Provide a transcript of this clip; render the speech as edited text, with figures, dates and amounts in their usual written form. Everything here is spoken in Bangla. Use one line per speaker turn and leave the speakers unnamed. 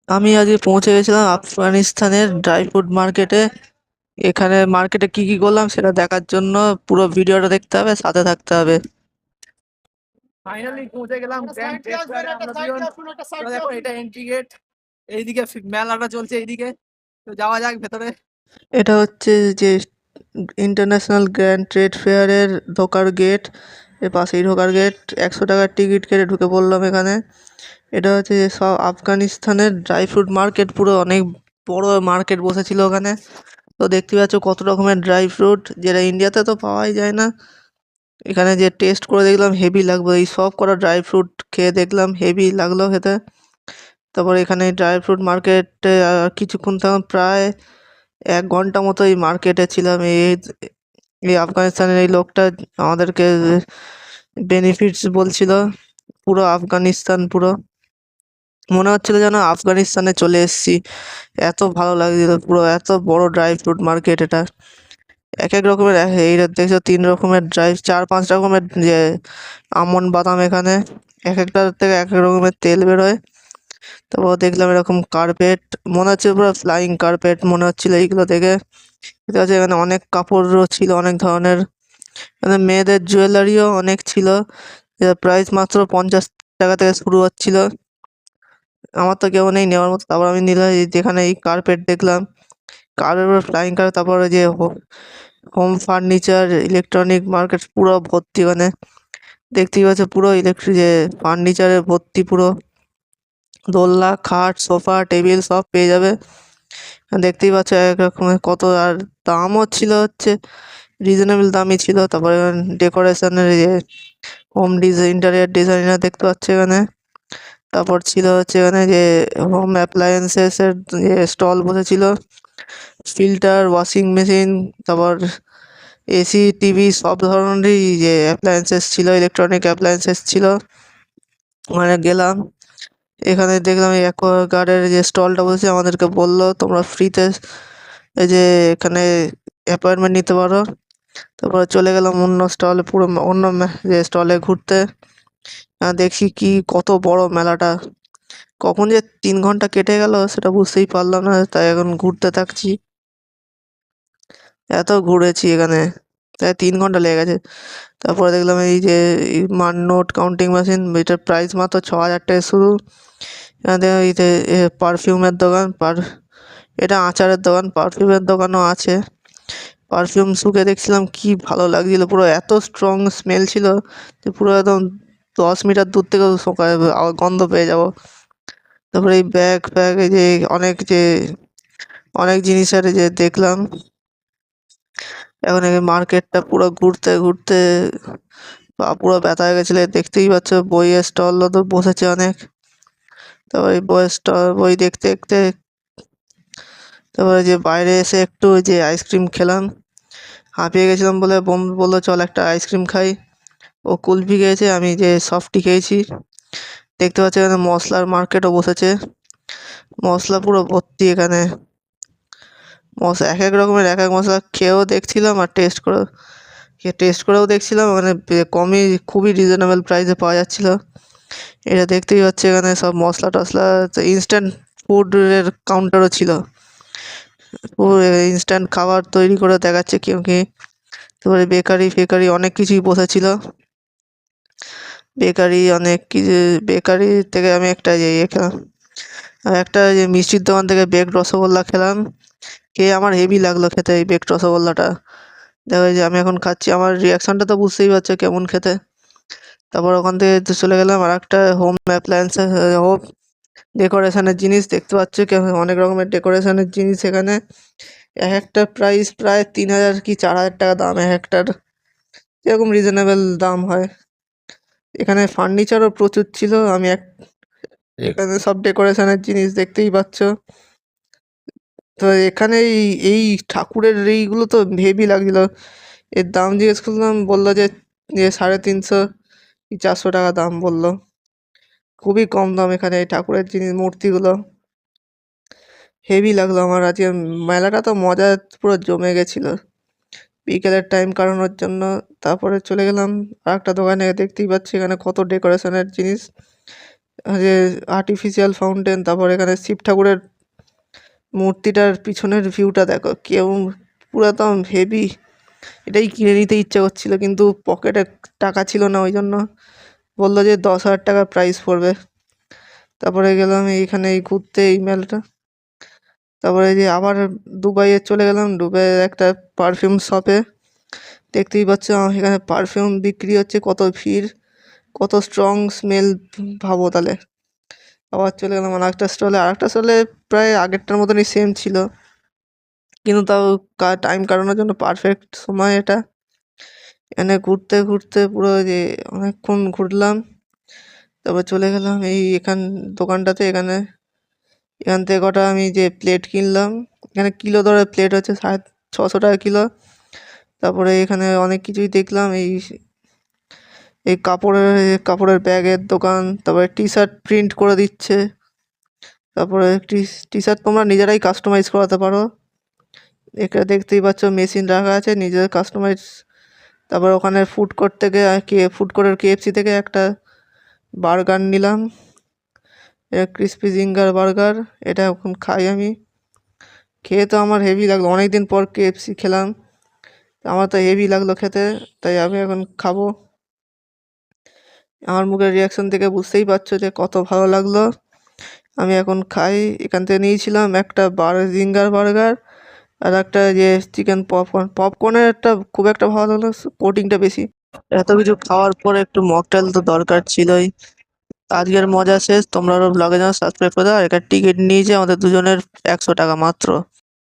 আমি আজকে পৌঁছে গেছিলাম আফগানিস্তানের ড্রাই ফ্রুট মার্কেটে। এখানে মার্কেটে কি কি করলাম সেটা দেখার জন্য পুরো ভিডিওটা দেখতে হবে, সাথে থাকতে হবে। ফাইনালি পৌঁছে গেলাম গ্র্যান্ড ট্রেড ফেয়ারে আমরা দুজন। তো দেখো এটা এন্ট্রি গেট, এইদিকে মেলাটা চলছে এইদিকে। তো যাওয়া যাক ভেতরে। এটা হচ্ছে যে ইন্টারন্যাশনাল গ্র্যান্ড ট্রেড ফেয়ারের ঢোকার গেট। এর পাশেই ঢোকার গেট, 100 টাকার টিকিট কেটে ঢুকে পড়লাম এখানে। এটা হচ্ছে যে সব আফগানিস্তানের ড্রাই ফ্রুট মার্কেট, পুরো অনেক বড় মার্কেট বসেছিল ওখানে। তো দেখতে পাচ্ছ কত রকমের ড্রাই ফ্রুট, যেটা ইন্ডিয়াতে তো পাওয়াই যায় না। এখানে যে টেস্ট করে দেখলাম হেভি লাগবে, এই সব করা ড্রাই ফ্রুট খেয়ে দেখলাম হেভি লাগলো খেতে। তারপর এখানে ড্রাই ফ্রুট মার্কেটে কিছুক্ষণ থাকলাম, প্রায় 1 ঘন্টা মতো এই মার্কেটে ছিলাম। এই এই আফগানিস্তানের এই লোকটা আমাদেরকে বেনিফিটস বলছিল। পুরো আফগানিস্তান, পুরো মনে হচ্ছিল যেন আফগানিস্তানে চলে এসেছি, এত ভালো লাগছিল। পুরো এত বড় ড্রাই ফ্রুট মার্কেট এটা। এক এক রকমের এই দেখছো 3 রকমের ড্রাই, 4-5 রকমের যে আমন্ড বাদাম এখানে, এক একটার থেকে এক এক রকমের তেল বেরোয়। তারপর দেখলাম এরকম কার্পেট, মনে হচ্ছে পুরো ফ্লাইং কার্পেট মনে হচ্ছিল এইগুলো দেখে। ঠিক আছে, এখানে অনেক কাপড়ও ছিল অনেক ধরনের। এখানে মেয়েদের জুয়েলারিও অনেক ছিল, যার প্রাইস মাত্র 50 টাকা থেকে শুরু হচ্ছিল। আমার তো কেউ নেই নেওয়ার মতো, তারপর আমি নিলাম। যেখানে এই কার্পেট দেখলাম, কার্পেট ফ্লাইং কার্পেট। তারপরে যে হোম ফার্নিচার, ইলেকট্রনিক মার্কেট পুরো ভর্তি ওখানে। দেখতেই পাচ্ছ পুরো ইলেকট্রিক যে ফার্নিচারে ভর্তি পুরো। দোলনা, খাট, সোফা, টেবিল সব পেয়ে যাবে। দেখতেই পাচ্ছ এক রকমের কত, আর দামও ছিল হচ্ছে রিজনেবল দামই ছিল। তারপরে ডেকোরেশনের যে হোম ডিজাইন, ইন্টেরিয়ার ডিজাইনার দেখতে পাচ্ছ এখানে। তারপর ছিল হচ্ছে এখানে যে হোম অ্যাপ্লায়েন্সেস এর যে স্টল বসেছিল, ফিল্টার, ওয়াশিং মেশিন, তারপর এসি, টিভি সব ধরনেরই যে অ্যাপ্লায়েন্সেস ছিল, ইলেকট্রনিক অ্যাপ্লায়েন্সেস ছিল। ওখানে গেলাম, এখানে দেখলাম এই অ্যাকোয়াগার্ডের যে স্টলটা বসেছে, আমাদেরকে বললো তোমরা ফ্রিতে এই যে এখানে অ্যাপয়েন্টমেন্ট নিতে পারো। তারপরে চলে গেলাম অন্য স্টলে, পুরো অন্য যে স্টলে ঘুরতে। দেখি কি কত বড় মেলাটা, কখন যে 3 ঘন্টা কেটে গেল সেটা বুঝতেই পারলাম না, তাই এখন ঘুরতে থাকছি। এত ঘুরেছি এখানে, তাই 3 ঘন্টা লেগে গেছে। তারপরে দেখলাম এই যে নোট কাউন্টিং মেশিন, এটার প্রাইস মাত্র 6,000 টাকা শুরু। এখানে এই যে পারফিউমের দোকান, এটা আচারের দোকান, পারফিউমের দোকানও আছে। পারফিউম শুকে দেখছিলাম কি ভালো লাগছিল, পুরো এত স্ট্রং স্মেল ছিল যে পুরো একদম 10 মিটার দূর থেকেও গন্ধ পেয়ে যাব। তারপরে এই ব্যাগ ফ্যাগ, এই যে অনেক জিনিসের যে দেখলাম। এখন এই মার্কেটটা পুরো ঘুরতে ঘুরতে পা পুরো ব্যথা হয়ে গেছিল। দেখতেই পাচ্ছ বইয়ের স্টলও তো বসেছে অনেক। তারপরে এই বইয়ের স্টল, বই দেখতে দেখতে তারপরে যে বাইরে এসে একটু যে আইসক্রিম খেলাম। হাঁপিয়ে গেছিলাম বলে বন্ধু বললো চল একটা আইসক্রিম খাই। ও কুলফি খেয়েছে, আমি যে সফটি খেয়েছি। দেখতে পাচ্ছি এখানে মশলার মার্কেটও বসেছে, মশলা পুরো ভর্তি এখানে। মশলা এক এক রকমের এক এক মশলা খেয়েও দেখছিলাম, আর টেস্ট করেও দেখছিলাম। মানে কমই, খুবই রিজনেবল প্রাইসে পাওয়া যাচ্ছিল। এটা দেখতেই পাচ্ছি এখানে সব মশলা টশলা, ইনস্ট্যান্ট ফুডের কাউন্টারও ছিল, ইনস্ট্যান্ট খাবার তৈরি করে দেখাচ্ছে কেউ কি। তারপরে বেকারি ফেকারি অনেক কিছুই বসেছিল, বেকারি অনেক কিছু। বেকারি থেকে আমি একটা যে খেলাম, একটা যে মিষ্টির দোকান থেকে বেকড রসগোল্লা খেলাম, খেয়ে আমার হেভি লাগলো খেতে এই বেকড রসগোল্লাটা। দেখো এই যে আমি এখন খাচ্ছি, আমার রিয়াকশনটা তো বুঝতেই পারছো কেমন খেতে। তারপর ওখান থেকে তো চলে গেলাম আর একটা হোম অ্যাপ্লায়েন্সেস, হোম ডেকোরেশনের জিনিস দেখতে পাচ্ছ, অনেক রকমের ডেকোরেশনের জিনিস এখানে। এক একটা প্রাইস প্রায় 3,000 কি 4,000 টাকা দাম এক একটার, এরকম রিজনেবল দাম হয়। এখানে ফার্নিচারও প্রচুর ছিল। এখানে সব ডেকোরেশনের জিনিস দেখতেই পাচ্ছ। তো এখানে এই ঠাকুরের এইগুলো তো হেভি লাগছিল। এর দাম জিজ্ঞেস করলাম, বললো যে 350 কি 400 টাকা দাম বললো। খুবই কম দাম এখানে এই ঠাকুরের জিনিস, মূর্তিগুলো হেভি লাগলো আমার। আজকে মেলাটা তো মজা পুরো জমে গেছিলো বিকেলের টাইম কাটানোর জন্য। তারপরে চলে গেলাম আর একটা দোকানে, দেখতেই পাচ্ছি এখানে কত ডেকোরেশনের জিনিস। যে আর্টিফিশিয়াল ফাউন্টেন, তারপর এখানে শিব ঠাকুরের মূর্তিটার পিছনের ভিউটা দেখো, কেউ পুরো একদম হেভি। এটাই কিনে নিতে ইচ্ছা করছিল, কিন্তু পকেটে টাকা ছিল না, ওই জন্য বললো যে 10,000 টাকা প্রাইস পড়বে। তারপরে গেলাম এইখানে এই ঘুরতে এই মেলাটা। তারপরে যে আবার দুবাইয়ে চলে গেলাম, দুবাইয়ের একটা পারফিউম শপে। দেখতেই পাচ্ছ এখানে পারফিউম বিক্রি হচ্ছে, কত ভিড়, কত স্ট্রং স্মেল ভাবো তাহলে। আবার চলে গেলাম আর একটা স্টলে, আর একটা স্টলে প্রায় আগেরটার মতনই সেম ছিল, কিন্তু তাও টাইম কাটানোর জন্য পারফেক্ট সময় এটা। এখানে ঘুরতে ঘুরতে পুরো যে অনেকক্ষণ ঘুরলাম। তারপর চলে গেলাম এই দোকানটাতে। এখান থেকে কটা আমি যে প্লেট কিনলাম। এখানে কিলো দরে প্লেট হচ্ছে 650 টাকা কিলো। তারপরে এখানে অনেক কিছুই দেখলাম, এই কাপড়ের ব্যাগের দোকান। তারপরে টি শার্ট প্রিন্ট করে দিচ্ছে। তারপরে টি শার্ট তোমরা নিজেরাই কাস্টমাইজ করাতে পারো। এখানে দেখতেই পাচ্ছ মেশিন রাখা আছে, নিজের কাস্টমাইজ। তারপর ওখানে ফুড কোর্ট থেকে ফুড কোর্টের KFC থেকে একটা বার্গার নিলাম, এটা ক্রিসপি জিঙ্গার বার্গার। এটা এখন খাই আমি। খেয়ে তো আমার হেভি লাগলো, অনেকদিন পর KFC খেলাম, আমার তো হেভি লাগলো খেতে, তাই আমি এখন খাবো। আমার মুখের রিয়াকশন থেকে বুঝতেই পারছো যে কত ভালো লাগলো। আমি এখন খাই। এখান থেকে নিয়েছিলাম একটা জিঙ্গার বার্গার আর একটা যে চিকেন পপকর্নের একটা খুব একটা ভালো লাগলো, কোটিংটা বেশি। এত কিছু খাওয়ার পরে একটু মকটেল তো দরকার ছিলই। আজকের মজা শেষ। তোমরা ব্লগে যেন সাবস্ক্রাইব করে দাও। আর এখানে টিকিট নিয়েছে আমাদের দুজনের 100 টাকা মাত্র।